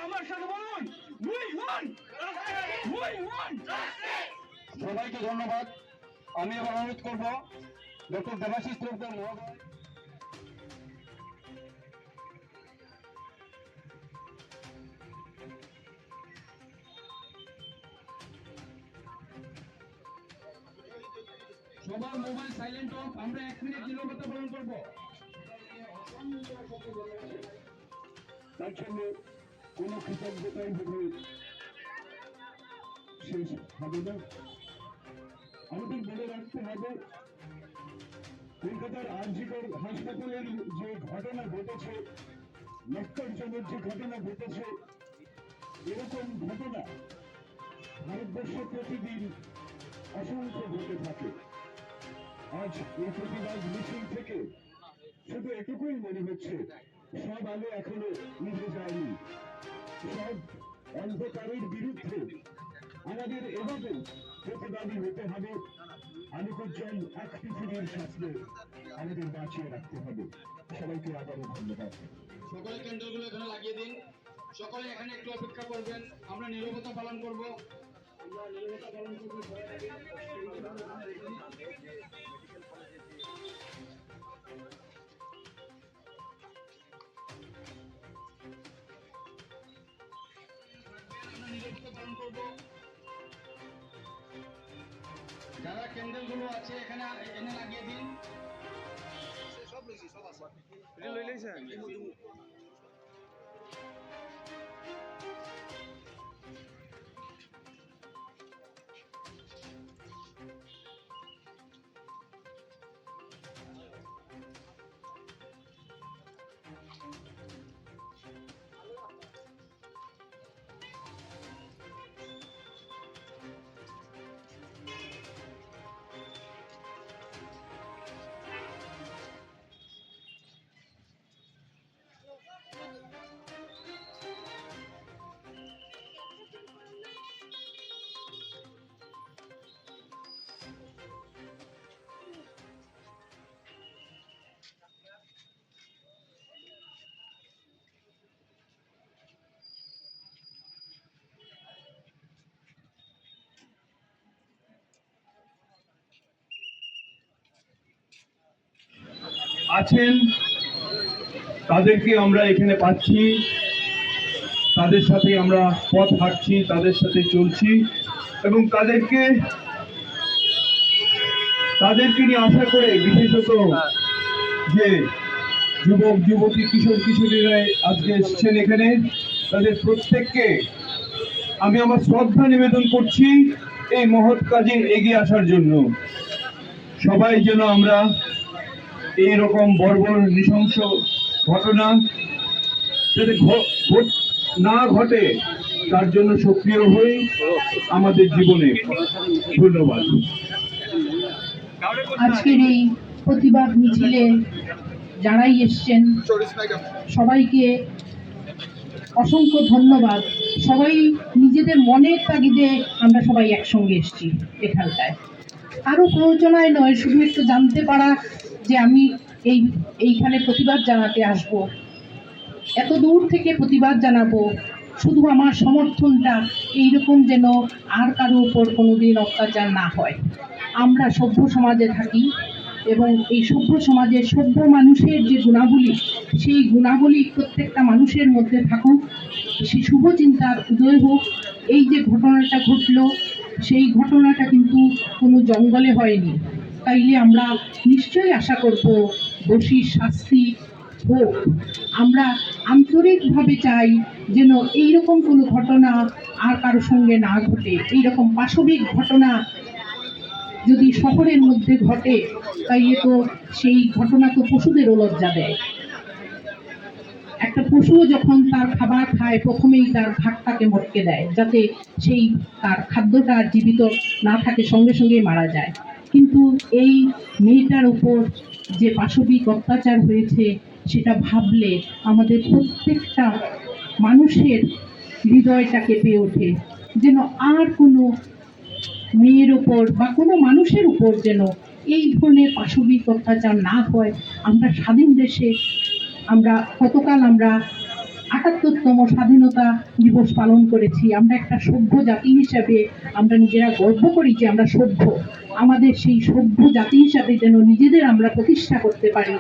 আমার সাথে বলুন, সবাইকে ধন্যবাদ। আমি এবার অনুরোধ করবো ডক্টর দেবাশিস তরফদার মহোদয় সবার মোবাইল সাইলেন্ট হোক, আমরা 1 মিনিট নীরবতা পালন করবো। তার জন্য কোনো কৃতজ্ঞতাই বোধহয় শেষ হবে না। আমাদের মনে রাখতে হবে কলকাতার আরজিকর হাসপাতালের যে ঘটনা ঘটেছে, নক্কারজনক যে ঘটনা ঘটেছে, এরকম ঘটনা ভারতবর্ষে প্রতিদিন অসংখ্য ঘটে থাকে। আজ এই প্রতিবাদ মিছিল থেকে শুধু এটুকুই মনে হচ্ছে, সব আলো এখনো নিভে যায়নি। সব অন্ধকারের বিরুদ্ধে আমাদের এভাবে প্রতিবাদী হতে হবে। আলোকোজ্জ্বল এক পৃথিবীর স্বপ্ন আমাদের বাঁচিয়ে রাখতে হবে। সবাইকে আবারও ধন্যবাদ। সকলে ক্যান্ডেলগুলো এখানে লাগিয়ে দিন। সকলে এখানে একটু অপেক্ষা করবেন, আমরা নীরবতা পালন করব। যারা ক্যান্ডেল গুলো আছে এখানে এনে লাগিয়ে দিন। আছেন তাদেরকে আমরা এখানে পাচ্ছি, তাদের সাথে আমরা পথ হাঁটছি, তাদের সাথে চলছি এবং তাদেরকে নিয়ে আশা করে বিশেষত যে যুবক যুবতী কিশোর কিশোরীরা আজকে এসছেন এখানে, তাদের প্রত্যেককে আমি আমার শ্রদ্ধা নিবেদন করছি এই মহৎ কাজে এগিয়ে আসার জন্য। সবাই যেন আমরা এইরকম বর্বর নৃশংস ঘটনা যাতে না ঘটে তার জন্য সক্রিয় হই আমাদের জীবনে। ধন্যবাদ। আজকের এই প্রতিবাদ মিছিলে যারাই এসছেন সবাইকে অসংখ্য ধন্যবাদ। সবাই নিজেদের মনের তাগিদে আমরা সবাই একসঙ্গে এসেছি এখানটায়, আরো প্রয়োজনায় নয়, শুধু একটু জানতে পারা যে আমি এইখানে প্রতিবাদ জানাতে আসব, এত দূর থেকে প্রতিবাদ জানাবো, শুধু আমার সমর্থনটা এইরকম যেন আর কারো উপর কোনোদিন অত্যাচার না হয়। আমরা সভ্য সমাজে থাকি এবং এই সভ্য সমাজের সভ্য মানুষের যে গুণাবলী, সেই গুণাবলী প্রত্যেকটা মানুষের মধ্যে থাকুক, সেই শুভ চিন্তার উদয় হোক। এই যে ঘটনাটা ঘটলো, সেই ঘটনাটা কিন্তু কোনো জঙ্গলে হয়নি, তাইলে আমরা নিশ্চয়ই আশা করব দোষীর শাস্তি হোক। আমরা আন্তরিকভাবে চাই যেন এইরকম কোনো ঘটনা আর কারো সঙ্গে না ঘটে। এইরকম পাশবিক ঘটনা যদি শহরের মধ্যে ঘটে, তাইলে তো সেই ঘটনা তো পশুদেরও লজ্জা দেয়। একটা পশুও যখন তার খাবার খায়, প্রথমেই তার ঘাটটাকে মটকে দেয়, যাতে সেই তার খাদ্যটা জীবিত না থাকে, সঙ্গে সঙ্গেই মারা যায়। কিন্তু এই মেয়েটার উপর যে পাশবিক অত্যাচার হয়েছে, সেটা ভাবলে আমাদের প্রত্যেকটা মানুষের হৃদয়টা কেঁপে ওঠে, যেন আর কোনো মেয়ের উপর বা কোনো মানুষের উপর যেন এই ধরনের পাশবিক অত্যাচার না হয়। আমরা স্বাধীন দেশে আমরা গতকাল ৭৮তম স্বাধীনতা দিবস পালন করেছি। আমরা একটা সভ্য জাতি হিসাবে আমরা নিজেরা গর্ব করি যে আমরা সভ্য। আমাদের সেই সভ্য জাতি হিসাবে যেন নিজেদের আমরা প্রতিষ্ঠা করতে পারি,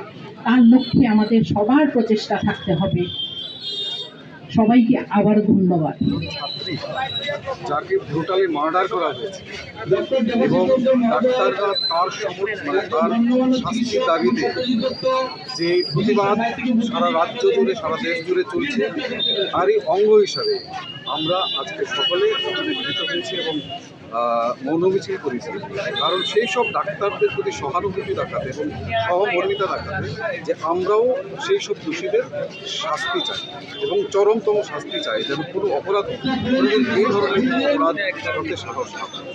তার লক্ষ্যে আমাদের সবার প্রচেষ্টা থাকতে হবে। সবাইকে আবার ধন্যবাদ। যাকে ব্রুটালি মার্ডার করা হয়েছে এবং ডাক্তাররা তার তার শাস্তির দাবিতে যে প্রতিবাদ সারা রাজ্য জুড়ে সারা দেশ জুড়ে চলছে, তারই অঙ্গ হিসাবে আমরা আজকে সকলে এখানে মিলিত হয়েছি এবং মৌন মিছিল করেছি। কারণ সেই সব ডাক্তারদের প্রতি সহানুভূতি দেখাতে এবং সহমর্মিতা দেখাতে যে আমরাও সেই সব দোষীদের শাস্তি চাই এবং চরমতম শাস্তি চাই, যেন কোনো অপরাধ এই ধরনের অপরাধ করতে সাহস না পায়।